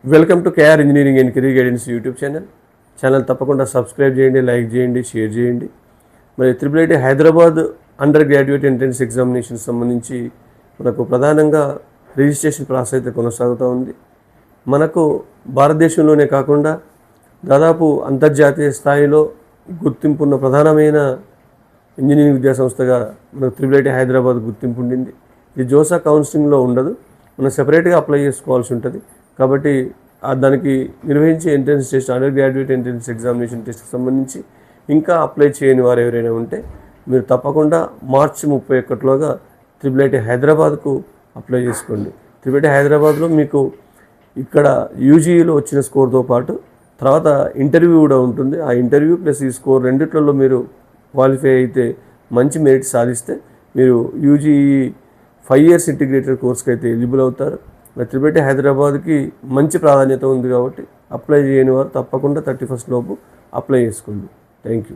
Welcome to KR engineering and career guidance YouTube channel తప్పకుండా subscribe చేయండి, like చేయండి, share చేయండి. మరి IIIT Hyderabad undergraduate entrance examination సంబంధించి మనకు ప్రధానంగా రిజిస్ట్రేషన్ ప్రాసెస్ అయితే కొనసాగుతూ ఉంది. మనకు భారతదేశంలోనే కాకుండా దాదాపు అంతర్జాతీయ స్థాయిలో గుర్తింపున్న ప్రధానమైన ఇంజనీరింగ్ విద్యాసంస్థగా మనకు IIIT హైదరాబాద్ గుర్తింపు ఉండింది. ఇది జోసా కౌన్సిలింగ్లో ఉండదు, మనం సెపరేట్గా అప్లై చేసుకోవాల్సి ఉంటుంది. కాబట్టి దానికి నిర్వహించే entrance test, under graduate entrance examination టెస్ట్కి సంబంధించి ఇంకా అప్లై చేయని వారు ఎవరైనా ఉంటే మీరు తప్పకుండా మార్చి 31లోగా IIIT హైదరాబాద్కు అప్లై చేసుకోండి. IIIT హైదరాబాద్లో మీకు ఇక్కడ యూజీలో వచ్చిన స్కోర్తో పాటు తర్వాత ఇంటర్వ్యూ కూడా ఉంటుంది. ఆ ఇంటర్వ్యూ ప్లస్ ఈ స్కోర్ రెండిట్లలో మీరు క్వాలిఫై అయితే, మంచి మెరిట్ సాధిస్తే మీరు యూజీ 5 years ఇంటిగ్రేటెడ్ కోర్స్కి అయితే ఎలిజిబుల్ అవుతారు. IIIT హైదరాబాద్కి మంచి ప్రాధాన్యత ఉంది కాబట్టి అప్లై చేయని వారు తప్పకుండా 31 లోపు అప్లై చేసుకోండి. Thank you.